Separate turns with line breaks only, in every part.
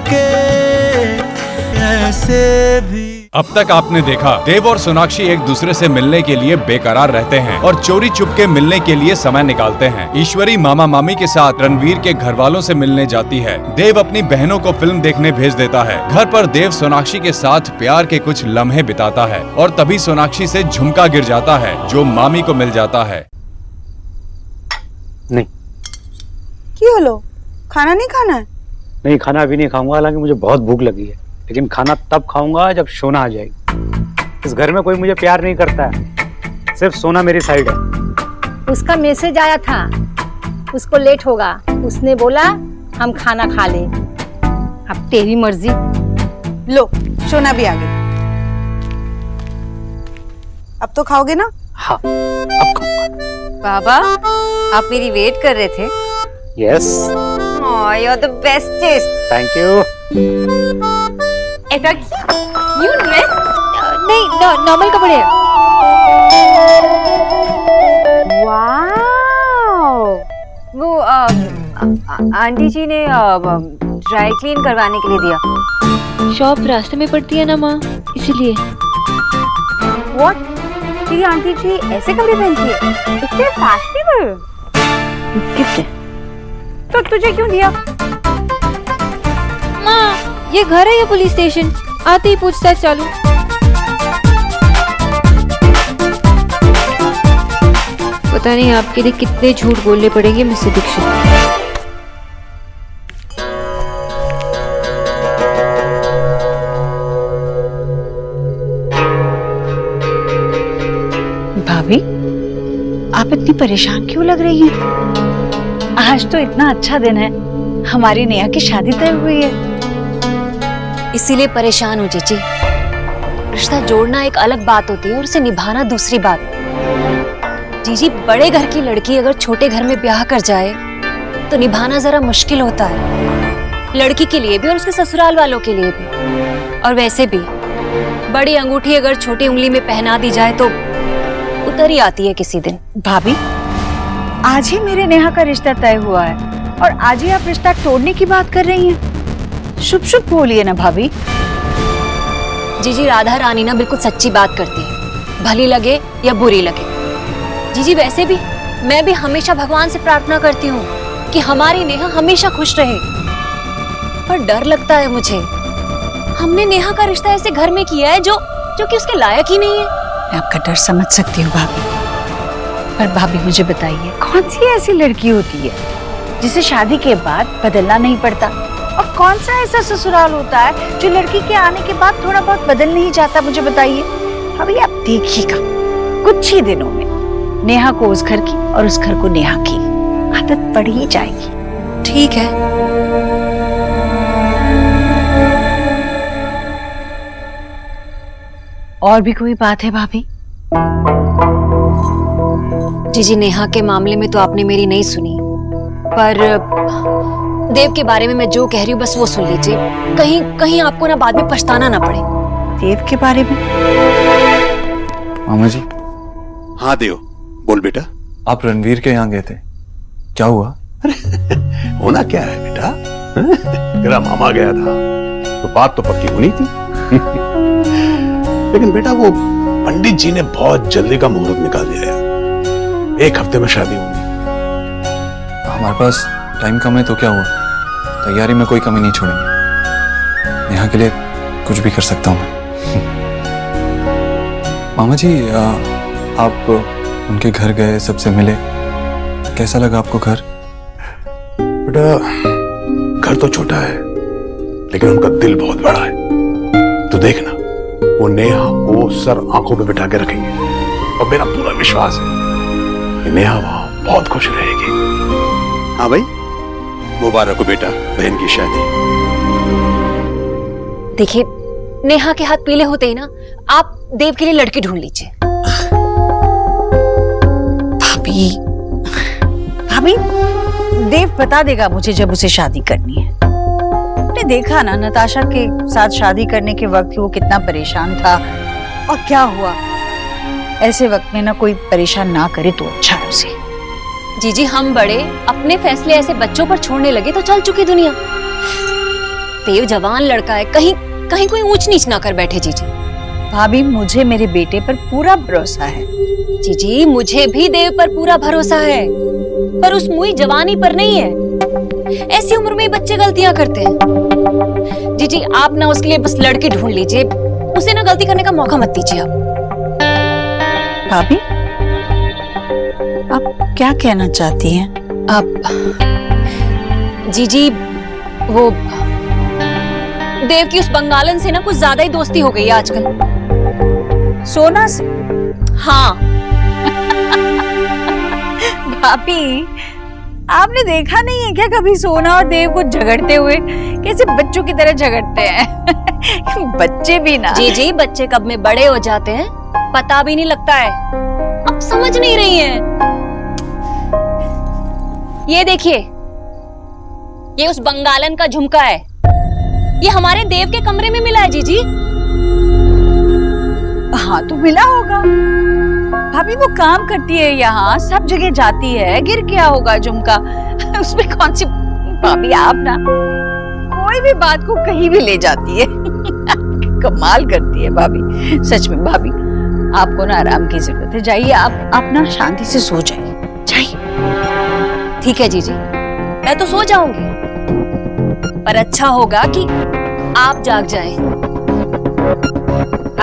के ऐसे भी।
अब तक आपने देखा देव और सोनाक्षी एक दूसरे से मिलने के लिए बेकरार रहते हैं और चोरी चुपके मिलने के लिए समय निकालते हैं। ईश्वरी मामा मामी के साथ रणवीर के घर वालों से मिलने जाती है। देव अपनी बहनों को फिल्म देखने भेज देता है। घर पर देव सोनाक्षी के साथ प्यार के कुछ लम्हे बिताता है और तभी सोनाक्षी से झुमका गिर जाता है जो मामी को मिल जाता है।
नहीं
क्यों लो, खाना नहीं खाना है?
नहीं, खाना अभी नहीं खाऊंगा, हालांकि मुझे बहुत भूख लगी है, लेकिन खाना तब खाऊंगा जब सोना आ जाएगी। इस घर में कोई मुझे प्यार नहीं करता है, सिर्फ सोना मेरी साइड है।
उसका मैसेज आया था, उसको लेट होगा, उसने बोला हम खाना खा ले। अब तेरी मर्जी।
लो, सोना भी आ गई। अब तो खाओगे ना?
हाँ, अब खाऊंगा।
बाबा, आप मेरी वेट कर रहे थे?
Yes.
You are the bestest.
Thank you.
New dress? नहीं, नॉर्मल कपड़े। वाओ, वो आंटी जी ने ड्राई क्लीन करवाने के लिए दिया।
शॉप रास्ते में पड़ती है ना माँ, इसीलिए।
व्हाट? तेरी आंटी जी ऐसे कपड़े पहनती है? इतने फैशनेबल।
गिफ्ट है।
तो तुझे क्यों दिया?
माँ, ये घर है या पुलिस स्टेशन? आते ही पूछताछ चालू। पता नहीं आपके लिए कितने झूठ बोलने पड़ेंगे मिस्टर दीक्षित।
भाभी, आप इतनी परेशान क्यों लग रही हैं? आज तो इतना अच्छा दिन है, हमारी नेहा की शादी तय हुई है।
इसीलिए परेशान हूँ जीजी। रिश्ता जोड़ना एक अलग बात होती है और उसे निभाना दूसरी बात। जीजी, बड़े घर की लड़की अगर छोटे घर में ब्याह कर जाए तो निभाना जरा मुश्किल होता है, लड़की के लिए भी और उसके ससुराल वालों के लिए भी। और वैसे भी बड़ी अंगूठी अगर छोटी उंगली में पहना दी जाए तो उतर ही आती है किसी दिन।
भाभी, आज ही मेरे नेहा का रिश्ता तय हुआ है और आज ही आप रिश्ता तोड़ने की बात कर रही हैं। शुभ शुभ बोलिए ना भाभी।
जीजी, राधा रानी ना बिल्कुल सच्ची बात करती है, भली लगे या बुरी लगे। जीजी, वैसे भी मैं भी हमेशा भगवान से प्रार्थना करती हूँ कि हमारी नेहा हमेशा खुश रहे, पर डर लगता है मुझे। हमने नेहा का रिश्ता ऐसे घर में किया है जो कि उसके लायक ही नहीं है।
मैं आपका डर समझ सकती हूँ भाभी, पर भाभी मुझे बताइए, कौन सी ऐसी लड़की होती है जिसे शादी के बाद बदलना नहीं पड़ता? और कौन सा ऐसा ससुराल होता है जो लड़की के आने के बाद थोड़ा बहुत बदल नहीं जाता? मुझे बताइए भाभी। आप देखिएगा, कुछ ही दिनों में नेहा को उस घर की और उस घर को नेहा की आदत पड़ ही जाएगी।
ठीक है।
और भी कोई बात है भाभी?
जीजी, नेहा के मामले में तो आपने मेरी नहीं सुनी, पर देव के बारे में मैं जो कह रही हूँ बस वो सुन लीजिए, कहीं कहीं आपको ना बाद में पछताना ना पड़े।
देव के बारे में?
मामा जी।
हाँ देव, बोल बेटा।
आप रणवीर के यहाँ गए थे, क्या हुआ?
अरे होना क्या है बेटा, तेरा मामा गया था तो बात तो पक्की होनी थी। लेकिन बेटा वो पंडित जी ने बहुत जल्दी का मुहूर्त निकाल दिया है, 1 हफ्ते में शादी होगी।
हमारे पास टाइम कम है तो क्या हुआ, तैयारी में कोई कमी नहीं छोड़ेंगे। नेहा के लिए कुछ भी कर सकता हूँ मैं। मामा जी, आप उनके घर गए, सबसे मिले, कैसा लगा आपको घर?
बेटा, घर तो छोटा है लेकिन उनका दिल बहुत बड़ा है। तो देखना, वो नेहा को सर आंखों पे बिठा के रखेंगे और मेरा पूरा विश्वास है कि नेहा वहां बहुत खुश रहेगी। हाँ भाई, मुबारक हो बेटा बहन की शादी।
देखिए, नेहा के हाथ पीले होते ही ना आप देव के लिए लड़की ढूंढ लीजिए।
भाभी, भाभी, देव बता देगा मुझे जब उसे शादी करनी है। आपने देखा ना नताशा के साथ शादी करने के वक्त वो कितना परेशान था, और क्या हुआ। ऐसे वक्त में ना कोई परेशान ना करे तो अच्छा है उसे।
जीजी, हम बड़े अपने फैसले ऐसे बच्चों पर छोड़ने लगे तो चल चुकी दुनिया। देव जवान लड़का है, कहीं कहीं कोई ऊंच नीच ना कर बैठे जीजी।
भाभी मुझे मेरे बेटे पर पूरा भरोसा है।
जीजी मुझे भी देव पर पूरा भरोसा है, पर उस मुई जवानी पर नहीं है। ऐसी उम्र में ही बच्चे गलतियां करते हैं। जीजी आप ना उसके लिए बस लड़के ढूंढ लीजिए, उसे ना गलती करने का मौका मत दीजिए आप।
भाभी आप क्या कहना चाहती हैं?
आप जीजी वो देव की उस बंगालन से ना कुछ ज्यादा ही दोस्ती हो गई है आजकल।
सोना से?
हाँ
भाभी आपने देखा नहीं है क्या कभी सोना और देव को झगड़ते हुए? कैसे बच्चों की तरह झगड़ते हैं। बच्चे भी ना।
जी जी बच्चे कब में बड़े हो जाते हैं पता भी नहीं लगता है। अब समझ नहीं रही हैं। ये देखिए, ये उस बंगालन का झुमका है, ये हमारे देव के कमरे में मिला है जीजी।
हाँ तो मिला होगा। भाभी वो काम करती है यहाँ, सब जगह जाती है, गिर गया होगा झुमका। उसमें कौन सी भाभी आप ना कोई भी बात को कहीं भी ले जाती है। कमाल करती है भाभी, सच में। भाभी आपको ना आराम की जरूरत है, जाइए आप ना शांति से सो जाइए, जाइए।
ठीक है जीजी, मैं तो सो जाऊंगी, पर अच्छा होगा कि आप जाग जाएं।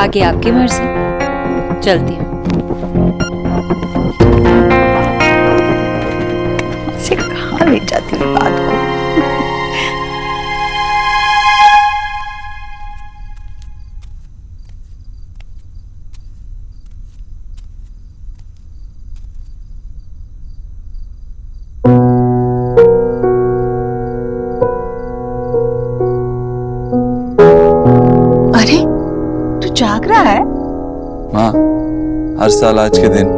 आगे आपकी मर्जी, चलती हूँ। से कहाँ ले जाती है बात को। अरे तू जाग रहा है?
माँ, हर साल आज के दिन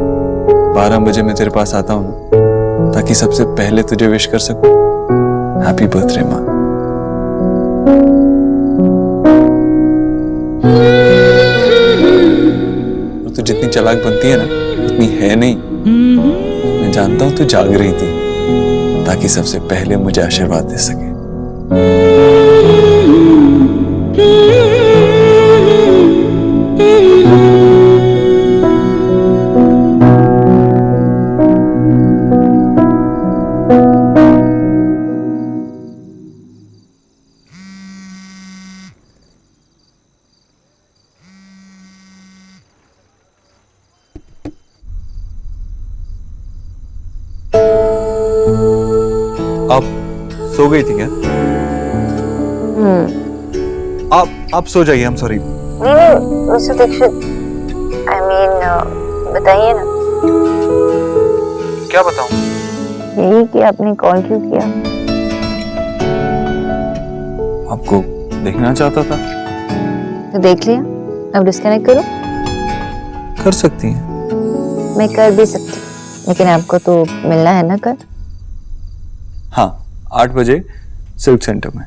12 बजे मैं तेरे पास आता हूँ ना, ताकि सबसे पहले तुझे विश कर सकूं। हैप्पी बर्थडे माँ। और तू जितनी चालाक बनती है ना उतनी है नहीं। मैं जानता हूँ तू जाग रही थी ताकि सबसे पहले मुझे आशीर्वाद दे सके। आप सो गई थी क्या? आप सो जाइए। I'm sorry।
Mister Dikshit, I mean, बताइए ना।
क्या बताऊं?
यही कि आपने कॉल क्यों किया?
आपको देखना चाहता था।
तो देख लिया, अब डिस्कनेक्ट करो।
कर सकती हैं।
मैं कर भी सकती हूँ, लेकिन आपको तो मिलना है ना कल।
हाँ, 8 बजे सिल्क सेंटर में।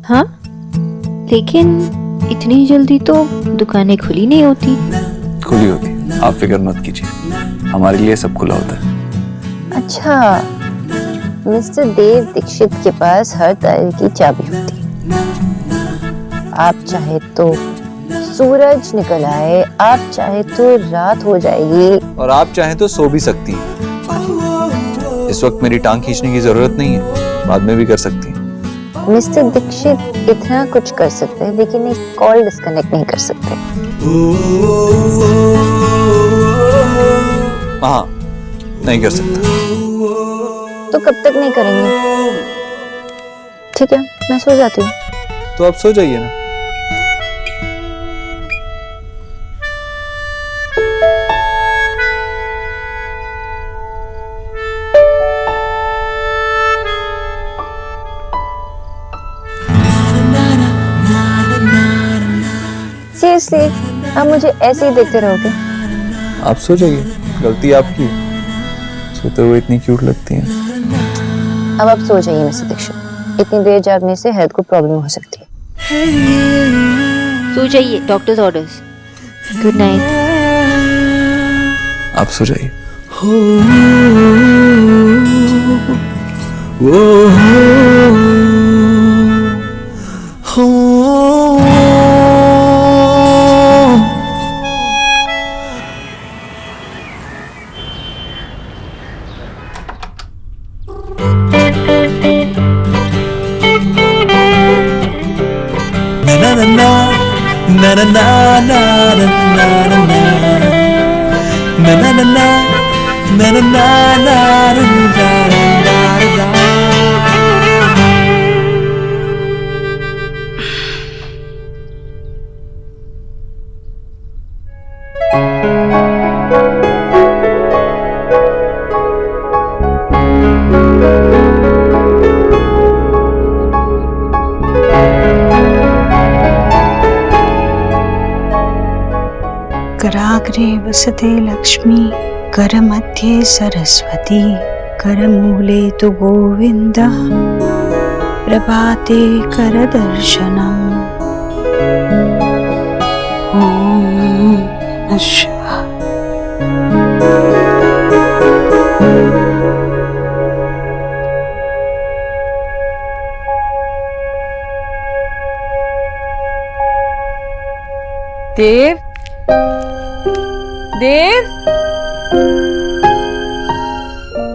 हाँ, लेकिन इतनी जल्दी तो दुकानें खुली नहीं होती।
खुली होती, आप फिक्र मत कीजिए, हमारे लिए सब खुला होता है।
अच्छा, मिस्टर देव दीक्षित के पास हर तरह की चाबी होती है। आप चाहे तो सूरज निकल आए, आप चाहे तो रात हो जाएगी,
और आप चाहें तो सो भी सकती हैं। इस वक्त मेरी टांग खींचने की जरूरत नहीं है, बाद में भी कर सकती हैं।
मिस्टर दीक्षित इतना कुछ कर सकते हैं, लेकिन एक कॉल डिस्कनेक्ट नहीं कर सकते।
हाँ, नहीं कर सकता।
तो कब तक नहीं करेंगे? ठीक है, मैं सो जाती हूँ।
तो आप सो जाइए ना।
सीरियसली, आप मुझे ऐसे ही देखते रहोगे?
आप सो जाइए, गलती आपकी है। सोते हुए इतनी क्यूट लगती हैं।
अब आप सो जाइए मिस्टर दीक्षित, इतनी देर जागने से हेल्थ को प्रॉब्लम हो सकती है। सो जाइए, डॉक्टर्स ऑर्डर्स। Good night.
आप सो जाइए।
na na na na na na na na na na na na na na na na.
कराग्रे वसते Lakshmi करमध्ये Saraswati करमूले तु गोविंद प्रभाते करदर्शनम् ॐ नमः शिवाय।
देव देव,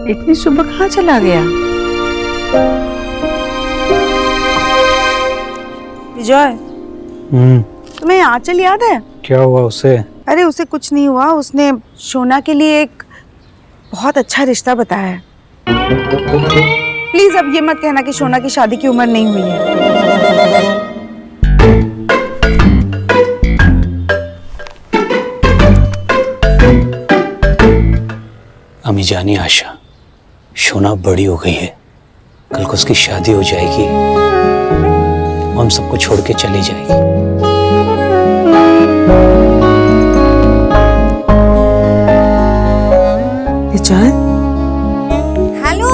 इतनी सुबह कहाँ चला गया?
विजय, तुम्हें आंचल याद है?
क्या हुआ उसे?
अरे उसे कुछ नहीं हुआ, उसने शोना के लिए एक बहुत अच्छा रिश्ता बताया है। प्लीज अब ये मत कहना कि शोना की शादी की उम्र नहीं हुई है।
अम्मी जानी आशा, शोना बड़ी हो गई है, कल को उसकी शादी हो जाएगी, हम सबको छोड़ के चली जाएगी।
विजय,
हेलो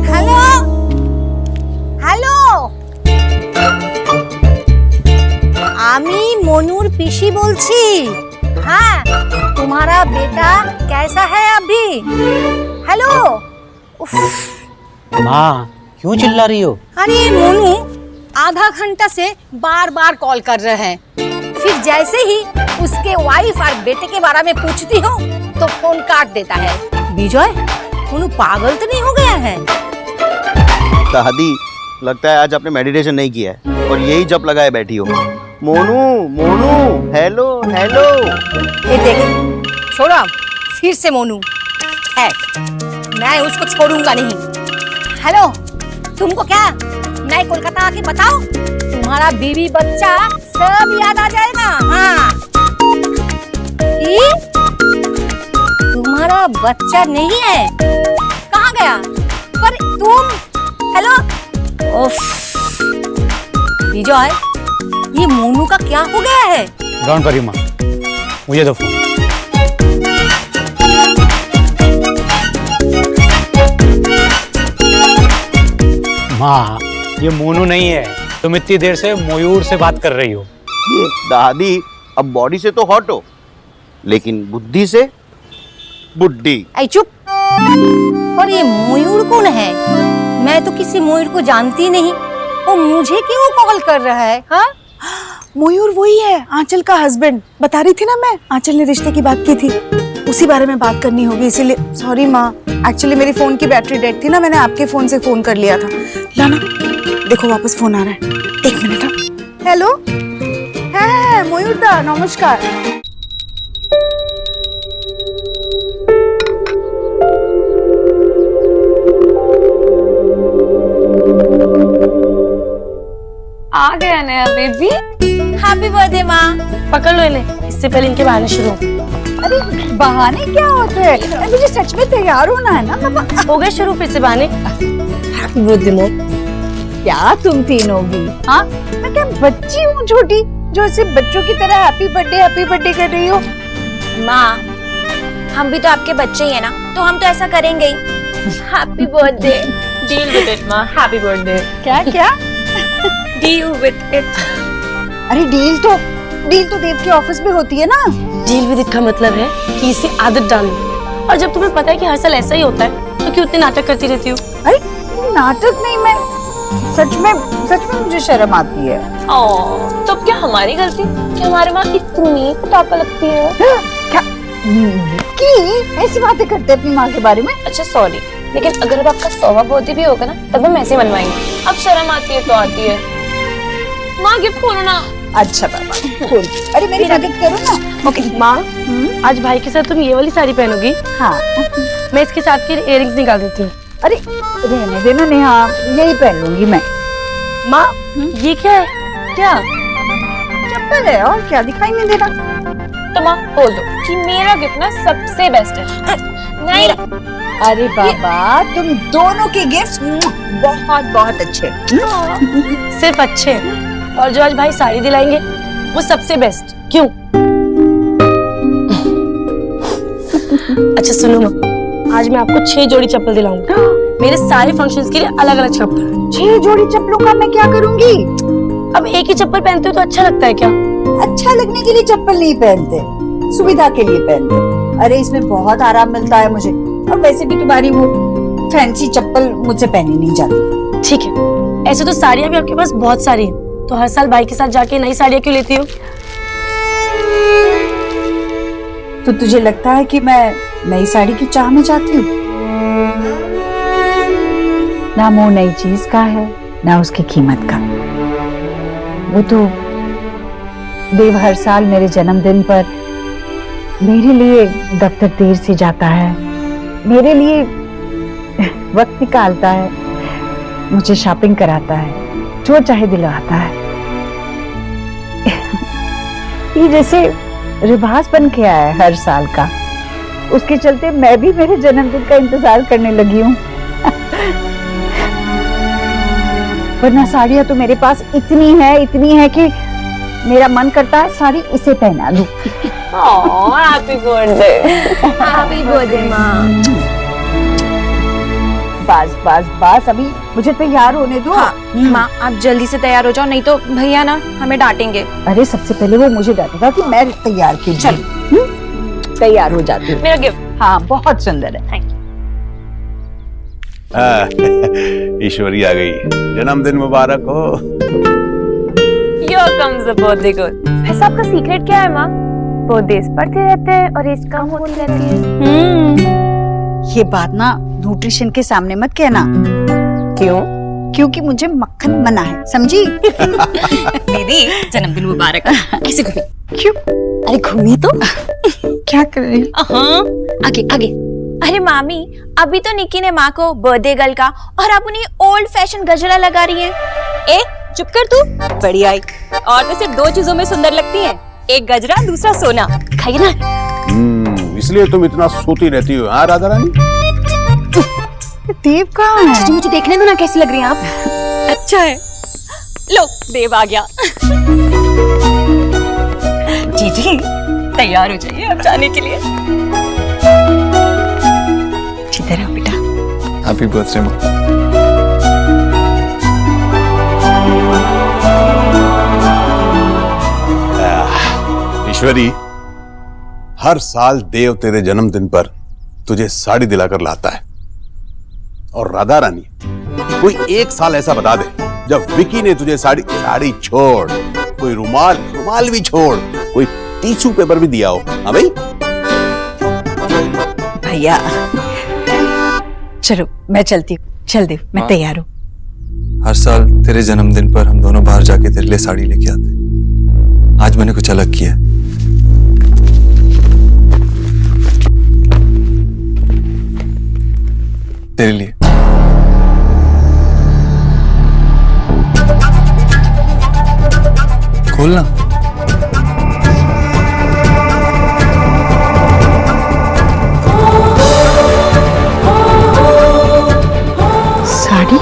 हेलो हेलो, आमी मोनूर पिशी बोलছি। हाँ, तुम्हारा बेटा कैसा है अभी? हेलो। उफ।
माँ, क्यों चिल्ला रही हो?
अरे मोनू आधा घंटा से बार बार कॉल कर रहे हैं, फिर जैसे ही उसके वाइफ और बेटे के बारे में पूछती हूँ तो फोन काट देता है। विजय, मोनू पागल तो नहीं हो गया है?
दादी, लगता है आज आपने मेडिटेशन नहीं किया है और यही जप लगाए बैठी हो। Monu Monu, hello hello.
ये देख, छोड़ो, फिर से मोनू है, मैं उसको छोड़ूंगा नहीं। हेलो, तुमको क्या मैं कोलकाता आके बताओ, तुम्हारा बीवी बच्चा सब याद आ जाएगा। हाँ, तुम्हारा बच्चा नहीं है, कहाँ गया? पर तुम, हेलो, उफ, विजय, ये मोनू का क्या हो गया है?
डोंट वरी माँ, मुझे दो फोन। माँ, ये मोनू नहीं है, तुम इतनी देर से मयूर से बात कर रही हो।
दादी, अब बॉडी से तो हॉट हो, लेकिन बुद्धि से बुड्ढी।
ऐ चुप। और ये मयूर कौन है? मैं तो किसी मयूर को जानती नहीं, वो मुझे क्यों कॉल कर रहा है? हाँ,
मयूर वही है, आंचल का हस्बैंड। बता रही थी ना मैं, आंचल ने रिश्ते की बात की थी, उसी बारे में बात करनी होगी, इसीलिए सॉरी माँ। एक्चुअली मेरी फोन की बैटरी डेड थी ना, मैंने आपके फोन से फोन कर लिया था। लाना, देखो वापस फोन आ रहा है, एक मिनट। हेलो, है मयूर दा, नमस्कार।
आ गया नया बेबी।
हैप्पी बर्थडे माँ।
पकड़ लो इन्हें, इससे पहले इनके बहाने शुरू।
अरे बहाने क्या होते हैं? मुझे सच में तैयार होना है ना पापा।
हो गए शुरू फिर से बहाने। Happy birthday mom.
क्या तुम तीनों भी? हाँ, मैं क्या बच्ची हूँ छोटी जो सिर्फ बच्चों की तरह हैप्पी बर्थडे कर रही हो?
माँ, हम भी तो आपके बच्चे ही है ना, तो हम तो ऐसा करेंगे ही। Happy birthday.
Deal with it माँ, हैप्पी बर्थडे।
क्या क्या?
Deal with it.
अरे डील तो देव के ऑफिस में होती है ना।
डील विद इट का मतलब है कि इसे आदत डाल लो, और जब तुम्हें पता है कि हर साल ऐसा ही होता है तो क्यों इतने नाटक करती रहती हो?
अरे नाटक नहीं, मैं सच में मुझे शर्म आती है।
तो अब क्या हमारी गलती कि हमारे माँ इतनी कुटापा लगती है?
क्या कि ऐसी बातें करते हैं अपनी माँ के बारे में?
अच्छा सॉरी, लेकिन अगर अब आपका 100वां बर्थडे भी होगा ना, तब हम ऐसे मनवाएंगे। अब शर्म आती है तो आती है। माँ गिफ्ट खोलो ना।
अच्छा बाबा खोल। अरे मेरी मदद करो ना।
ओके माँ, आज भाई के साथ तुम ये वाली साड़ी पहनोगी?
हाँ।
मैं इसके साथ के इयररिंग्स निकाल देती हूँ।
अरे रहने देना नेहा, यही पहन लूंगी मैं।
माँ ये क्या है? क्या
चप्पल है और क्या, दिखाई नहीं दे रहा?
तो माँ बोल दो कि मेरा गिफ्ट ना सबसे बेस्ट है। नहीं
अरे बाबा तुम दोनों के गिफ्ट्स बहुत बहुत अच्छे।
सिर्फ अच्छे हैं, और जो आज भाई साड़ी दिलाएंगे वो सबसे बेस्ट। क्यों? अच्छा सुनो माँ, आज मैं आपको 6 जोड़ी चप्पल दिलाऊंगा, मेरे सारे फंक्शंस के लिए अलग अलग चप्पल।
6 जोड़ी चप्पलों का मैं क्या करूंगी?
अब एक ही चप्पल पहनते हो तो अच्छा लगता है क्या?
अच्छा लगने के लिए चप्पल नहीं पहनते, सुविधा के लिए पहनते। अरे इसमें बहुत आराम मिलता है मुझे, और वैसे भी तुम्हारी वो फैंसी चप्पल मुझसे पहनी नहीं जाती।
ठीक है, ऐसे तो साड़ियाँ भी आपके पास बहुत सारी हैं, तो हर साल भाई के साथ जाके नई साड़ियाँ क्यों लेती हो?
तो तुझे लगता है कि मैं नई साड़ी की चाह में जाती हूँ? ना मोह नई चीज का है, ना उसकी कीमत का। वो तो देव हर साल मेरे जन्मदिन पर मेरे लिए दफ्तर देर से जाता है, मेरे लिए वक्त निकालता है, मुझे शॉपिंग कराता है, जो चाहे दिलवाता है। ये जैसे रिवाज बन के आया है हर साल का, उसके चलते मैं भी मेरे जन्मदिन का इंतजार करने लगी हूँ। वरना साड़ियाँ तो मेरे पास इतनी है कि मेरा मन करता है साड़ी इसे पहना दूं।
Happy birthday.
हैप्पी बर्थडे माँ।
बस अभी मुझे तैयार होने दो।
हाँ, माँ आप जल्दी से तैयार हो जाओ, नहीं तो भैया ना हमें डांटेंगे।
अरे सबसे पहले वो मुझे डांटेगा कि मैं तैयार क्यों। चल तैयार हो जाती हूँ।
मेरा गिफ्ट।
हाँ बहुत सुंदर है।
Thank you.
ईश्वरी आ गई, जन्मदिन मुबारक हो।
Here comes the birthday girl। वैसे आपका सीक्रेट क्या है माँ? बर्थडेज पढ़ते रहते हैं और एज कम होती रहती है।
ये बात ना न्यूट्रिशन के सामने मत कहना।
क्यों?
क्योंकि मुझे मक्खन मना है, समझी?
दीदी जन्मदिन मुबारक। ऐसे घूमी।
क्यों?
अरे घूमी तो।
क्या कर रही?
हाँ आगे आगे।
अरे मामी, अभी तो निकी ने माँ को बर्थडे गर्ल का और आप उन्हें ओल्ड फैशन गजरा लगा रही हैं।
ए चुप कर तू। बड़ी आई। औरतें सिर्फ 2 चीजों में सुंदर लगती हैं, एक गजरा दूसरा सोना। खाइए ना।
इसलिए तुम इतना सोती रहती हो, हाँ राधा रानी?
देव कहाँ है?
मुझे देखने दो ना कैसी लग रही हैं आप। अच्छा है। लो देव आ गया। जीजी तैयार हो जाइए अब जाने के लिए।
इधर आओ बेटा।
हैप्पी बर्थडे माँ।
ईश्वरी, हर साल देव तेरे जन्मदिन पर तुझे साड़ी दिलाकर लाता है, और राधा रानी कोई एक साल ऐसा बता दे जब विकी ने तुझे साड़ी छोड़, कोई रुमाल भी छोड़, कोई टिश्यू पेपर भी दिया हो। हाँ भाई?
भैया चलो मैं चलती हूँ। चल देव, मैं तैयार हूँ।
हर साल तेरे जन्मदिन पर हम दोनों बाहर जाके तेरे लिए साड़ी लेके आते। आज मैंने कुछ अलग किया। तेरे लिए। खोलना।
साड़ी?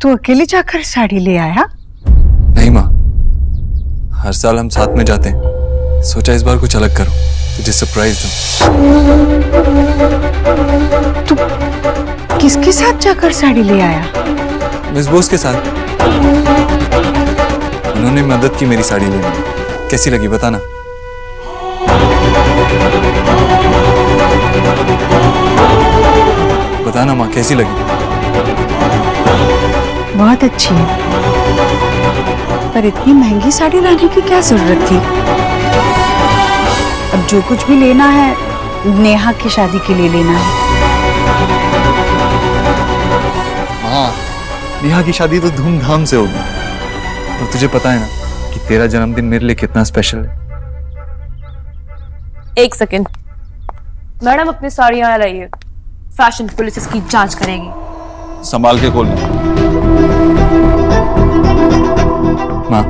तू अकेले जाकर साड़ी ले आया?
नहीं माँ, हर साल हम साथ में जाते हैं, सोचा इस बार कुछ अलग करो, तुझे सरप्राइज दूं।
तू किसके साथ जाकर साड़ी ले आया?
मिस बोस के साथ। उन्होंने मदद की मेरी साड़ी लेने में। कैसी लगी बताना। बताना माँ कैसी लगी?
बहुत अच्छी है, पर इतनी महंगी साड़ी लाने की क्या जरूरत थी? अब जो कुछ भी लेना है
नेहा की शादी के लिए लेना है।
हाँ, नेहा की शादी तो धूमधाम से होगी। और तुझे पता है ना कि तेरा जन्मदिन मेरे लिए कितना स्पेशल है।
एक सेकंड मैडम, अपनी साड़ी यहाँ लाइए। फैशन पुलिस इसकी जांच करेगी।
संभाल के खोलना। माँ,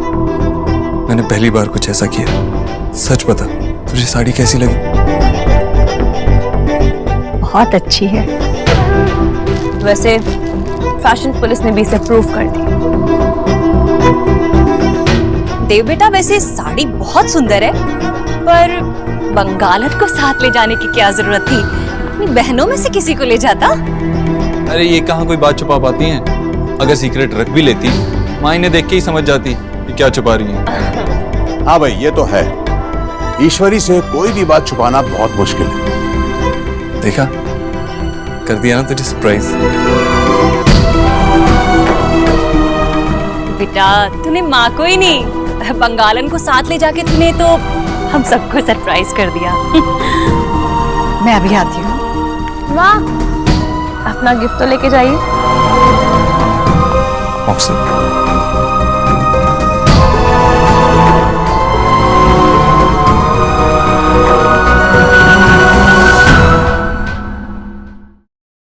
मैंने पहली बार कुछ ऐसा किया। सच बता, तुझे साड़ी कैसी लगी?
बहुत अच्छी है।
वैसे फैशन पुलिस ने भी इसे प्रूव कर दी।
देव बेटा, वैसे साड़ी बहुत सुंदर है, पर बंगालर को साथ ले जाने की क्या जरूरत थी? अपनी बहनों में से किसी को ले जाता।
अरे ये कहाँ कोई बात छुपा पाती हैं? अगर सीक्रेट रख भी लेती, माँ इन्हें देख के ही समझ जाती कि क्या छुपा रही है।
हाँ भाई, ये तो है, ईश्वरी से कोई भी बात छुपाना बहुत मुश्किल है।
देखा, कर दिया ना तुझे सरप्राइज।
बेटा, तूने माँ को ही नहीं, बंगालन को साथ ले जाके तूने तो हम सबको सरप्राइज कर दिया।
मैं अभी आती हूँ।
वाह, अपना गिफ्ट तो लेके जाइए।
मकसद